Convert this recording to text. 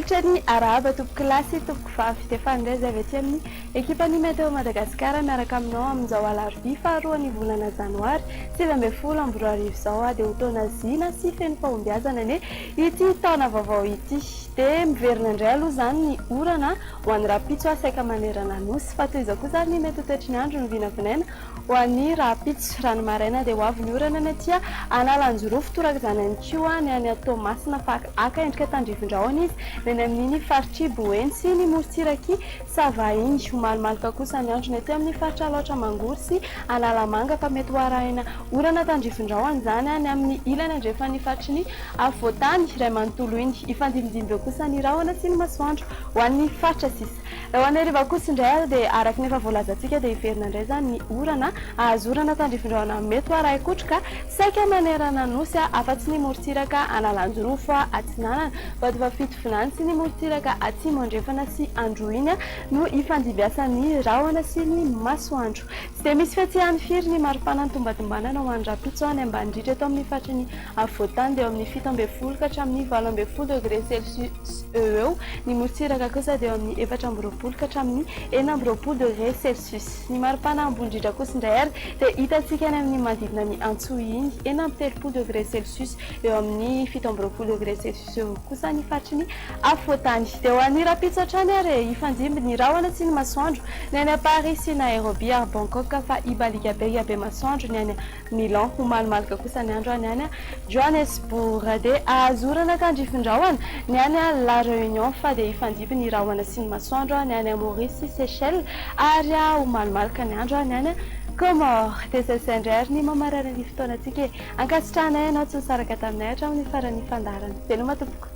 Ritrany araba tompoko kilasy tompoko fahafitefandray zay avy aty amin'ny ekipan'ny Météo Madagasikara miaraka aminao amin'izao alarobia faharoa ny volana janoary 2024 izao dia ho taona zina sy feno fahombiazana ane ity taona vaovao ity dia miverina indray aloha zany ny orana ho an'ny rapitso saika manerana nosy fa toy izao koa zany ny mety ho toetry ny andro ny vinavinaina ho an'ny rapitso rano maraina dia ho avy ny orana ny atya analanjorofo toraka izany ihany koa ny any Toamasina fa aka endrika tandrivindrahona izy ny amin'ny faritra Boeny sy ny Morontsiraka Savainy ho malomaloka kosa ny andro ny aty amin'ny faritra Alaotra Mangory sy Analamanga fa mety ho arahina orana tandrivindrahona zany ny amin'ny ilany andrefa ny faritry ny Afovoantany iray manontolo iny ifandimidimby kosa ny rahona sy ny masoandro ho an'ny faritra sisa ho an'ny hariva kosa indray dia araka ny efa voalazantsika dia iverina indray zany ny orana ahazo orana tandrivindrahona mety ho arahi-kotroka saika manerana nosy afa-tsy ny Morontsiraka Analanjorofo Atsinanana Vatovafitovinany sy ny Morontsiraka Atsimo andrefana sy Androiny no ifandimbiasan'ny rahona sy ny masoandro tsy dia misy fiatsehany firy ny maripana ny tombatombana ho an'ny rapitso any ambanidiritra eto amin'ny faritra ny Afovoantany dia amin'ny 17 ka hatramin'ny 18 degré celsius eo ny Morontsiraka kosa dia amin'ny 14 ka hatramin'ny 20 degré celsius ny maripana ambonindrindra kosa indray ary dia hitantsika any amin'ny manodidina ny Antsohiiny 30 degré celsius eo amin'ny 17 degré celsius eo kosa ny faritry ny Afovoantany dia ho an'ny rapitso hatrany ary ifandimby ny rahona sy ny masoandro ny any Paris sy Nairobi ary Bangkok fa ibalika be masoandro ny any Milan ho malomaloka kosa ny andro any any Johannesburg dia ahazo orana tandrivindrahona ny any La Réunion fa dia ifandimby ny rahona sy ny masoandro ny any Maurice sy Seychelles ary ho malomaloka ny andro ny any Comores dia zay indray ary ny mamarana ny fotoanantsika ankasitrahana ianao tsy nisaraka taminay hatramin'ny faran'ny fandarana veloma tompoko.